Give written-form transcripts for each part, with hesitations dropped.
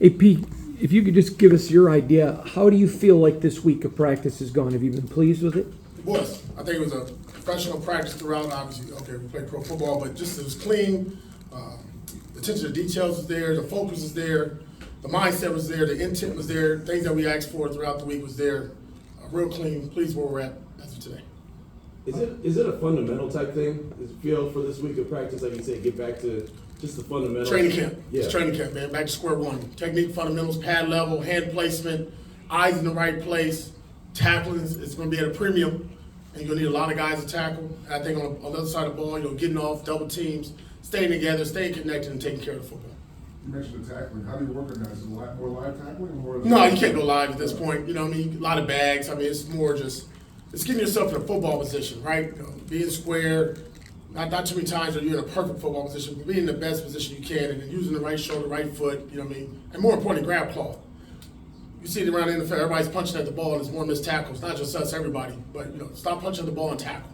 AP, if you could just give us your idea, how do you feel like this week of practice has gone? Have you been pleased with it? It was. I think it was a professional practice throughout. Obviously, okay, we played pro football, but just it was clean. The attention to details was there. The focus was there. The mindset was there. The intent was there. Things that we asked for throughout the week was there. Real clean. Pleased where we're at as of today. Is it a fundamental type thing? Does it feel for this week of practice, like you said, get back to just the fundamentals? Training camp. Yeah. It's training camp, man. Back to square one. Technique, fundamentals, pad level, hand placement, eyes in the right place. Tackling is going to be at a premium, and you're going to need a lot of guys to tackle. And I think on the other side of the ball, getting off, double teams, staying together, staying connected, and taking care of the football. You mentioned the tackling. How do you work on that? Is it a lot more live tackling? Or No, you can't go live at this point. You know what I mean? A lot of bags. I mean, it's more just it's getting yourself in a football position, right? Being square. Not too many times are you in a perfect football position, but being in the best position you can and then using the right shoulder, right foot, you know what I mean? And more importantly, grab claw. You see it around the NFL, everybody's punching at the ball and there's more missed tackles. Not just us, everybody. But, stop punching the ball and tackle.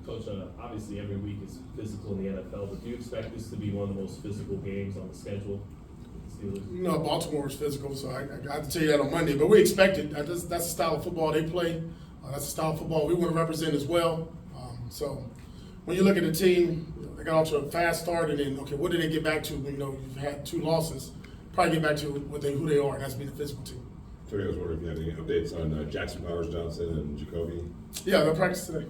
Coach, obviously every week is physical in the NFL, but do you expect this to be one of the most physical games on the schedule? Baltimore is physical, so I have to tell you that on Monday. But we expect it. That's the style of football they play. That's the style of football we want to represent as well. So when you look at the team, they got off to a fast start, and then, what did they get back to? You've had 2 losses. Probably get back to who they are, and that's be the physical team. Tony, I was wondering if you had any updates on Jackson Powers Johnson and Jacoby. Yeah, they'll practice today.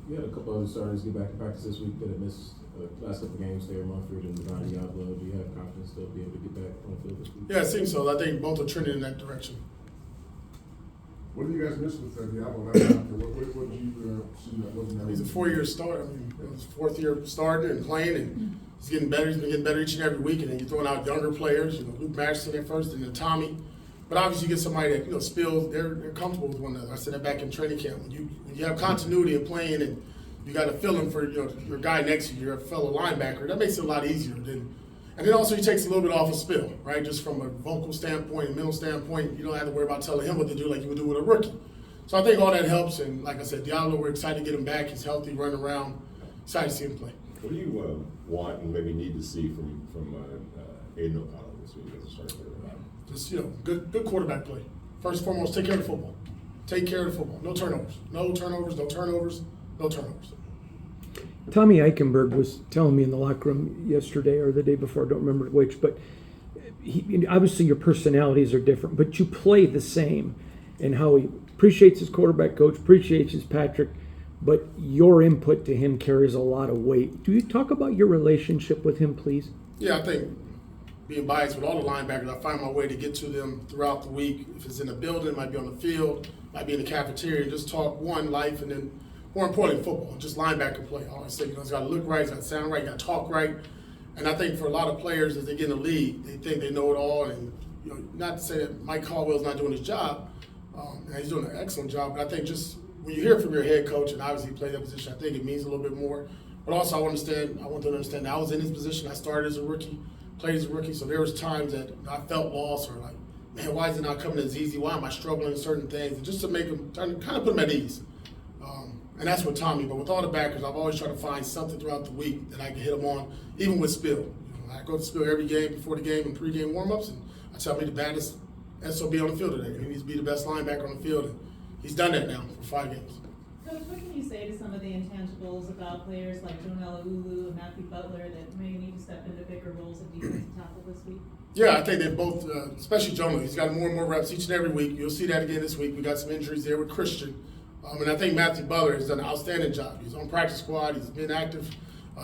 We had a couple other starters get back to practice this week that have missed the last couple games there, Mumford and Devon Diablo. Do you have confidence they'll be able to get back on the field this week? Yeah, it seems so. I think both are trending in that direction. What do you guys miss with Diablo? What did you see that wasn't there? He's a 4-year start. I mean, his 4th year starting and playing, and he's getting better. He's been getting better each and every week. And then you're throwing out younger players. Luke Maxson at first, and then Tommy. But obviously, you get somebody that spills. They're comfortable with one another. I said that back in training camp. When you have continuity of playing, and you got a feeling for your guy next to you, your fellow linebacker, that makes it a lot easier. And then also he takes a little bit off a spill, right? Just from a vocal standpoint, a mental standpoint, you don't have to worry about telling him what to do like you would do with a rookie. So I think all that helps. And like I said, Diallo, we're excited to get him back. He's healthy, running around. Excited to see him play. What do you want and maybe need to see from Aiden O'Connell this week as a starter? Just good quarterback play. First and foremost, take care of the football. Take care of the football. No turnovers. No turnovers. No turnovers. No turnovers. Tommy Eichenberg was telling me in the locker room yesterday or the day before, I don't remember which, but obviously your personalities are different, but you play the same, and how he appreciates his quarterback coach, appreciates his Patrick, but your input to him carries a lot of weight. Do you talk about your relationship with him, please? Yeah, I think being biased with all the linebackers, I find my way to get to them throughout the week. If it's in the building, it might be on the field, might be in the cafeteria, and just talk life, and then more importantly, football, just linebacker play. I always say, it's got to look right, it's got to sound right, you got to talk right. And I think for a lot of players, as they get in the league, they think they know it all. And not to say that Mike Caldwell's not doing his job, and he's doing an excellent job. But I think just when you hear from your head coach, and obviously he played that position, I think it means a little bit more. But also I want them to understand that I was in his position. I started as a rookie, played as a rookie. So there was times that I felt lost, or like, man, why is it not coming as easy? Why am I struggling in certain things? And just to make them kind of put them at ease. And that's with Tommy. But with all the backers, I've always tried to find something throughout the week that I can hit them on, even with Spill. I go to Spill every game before the game and pregame warmups, and I tell him he's the baddest SOB on the field today. He needs to be the best linebacker on the field, and he's done that now for 5 games. Coach, what can you say to some of the intangibles about players like Jonah Ulu and Matthew Butler that may need to step into bigger roles at defensive tackle this week? Yeah, I think they both, especially Jonah, he's got more and more reps each and every week. You'll see that again this week. We got some injuries there with Christian. And I think Matthew Butler has done an outstanding job. He's on practice squad. He's been active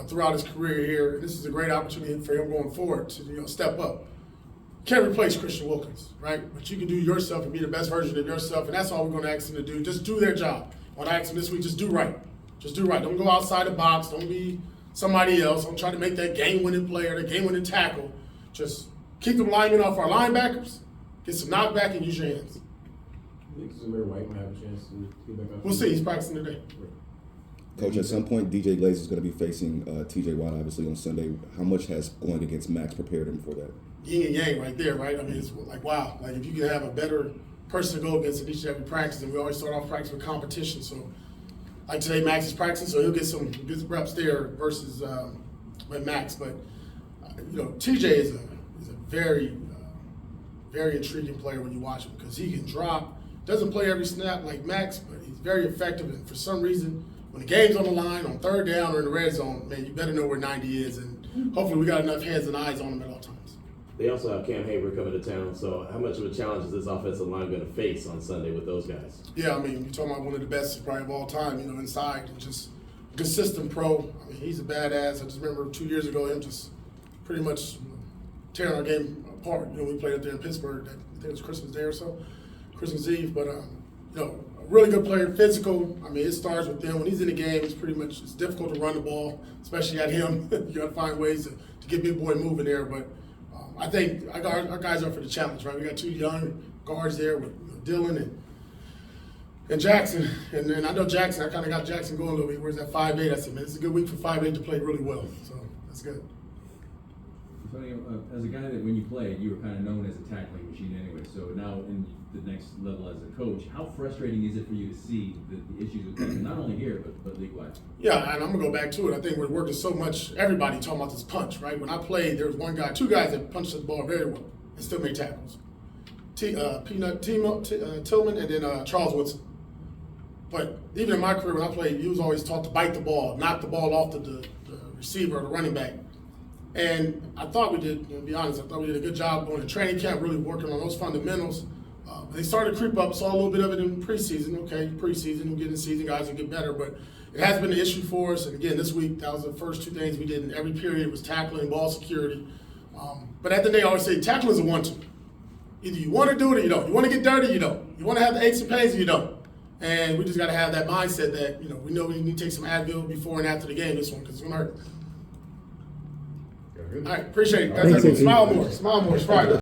throughout his career here. This is a great opportunity for him going forward to step up. Can't replace Christian Wilkins, right? But you can do yourself and be the best version of yourself, and that's all we're going to ask them to do. Just do their job. I want to ask them this week, just do right. Just do right. Don't go outside the box. Don't be somebody else. Don't try to make that game-winning player, that game-winning tackle. Just keep them linemen off our linebackers, get some knockback, and use your hands. I think Zamir White might have a chance to get back up. We'll see. He's practicing today. Coach, at some point, DJ Glaze is going to be facing TJ Watt, obviously, on Sunday. How much has going against Max prepared him for that? Yin and yang right there, right? I mean, it's like, wow. Like, if you could have a better person to go against in each and every practice, and we always start off practice with competition. So, like today, Max is practicing, so he'll get some good reps there versus with Max. But, TJ is a very, very intriguing player when you watch him because he can drop. Doesn't play every snap like Max, but he's very effective. And for some reason, when the game's on the line, on third down or in the red zone, man, you better know where 90 is. And hopefully we got enough hands and eyes on him at all times. They also have Cam Hayward coming to town, so how much of a challenge is this offensive line going to face on Sunday with those guys? Yeah, I mean, you're talking about one of the best probably of all time, you know, inside. And just consistent pro. I mean, he's a badass. I just remember 2 years ago him just pretty much tearing our game apart. You know, we played up there in Pittsburgh. I think it was Christmas Day or so, Christmas Eve. But, you know, a really good player, physical. I mean, it starts with them. When he's in the game, it's difficult to run the ball, especially at him. You got to find ways to get big boy moving there. But I think our guys are for the challenge, right? We got two young guards there with Dylan and Jackson. And I know Jackson, I kind of got Jackson going a little bit. Where's that 5'8"? I said, man, it's a good week for 5'8" to play really well. So that's good. Antonio, as a guy that when you played, you were kind of known as a tackling machine anyway. So now in the next level as a coach, how frustrating is it for you to see the issues with tackling, not only here, but league-wide? Yeah, and I'm going to go back to it. I think we're working so much, everybody talking about this punch, right? When I played, there was two guys that punched the ball very well and still made tackles. Tillman and then Charles Woodson. But even in my career when I played, he was always taught to bite the ball, knock the ball off the receiver or the running back. And I thought we did, to be honest, I thought we did a good job going to training camp, really working on those fundamentals. They started to creep up, saw a little bit of it in preseason. Okay, preseason, we'll get in the season, guys will get better. But it has been an issue for us. And again, this week, that was the first two things we did in every period was tackling, ball security. But at the end, I always say tackling is a 1-2. Either you want to do it or you don't. You want to get dirty, you don't. You want to have the aches and pains, or you don't. And we just got to have that mindset that, you know we need to take some Advil before and after the game this one because it's going to hurt. All right, appreciate it. Thank you. Smile more. It's Friday.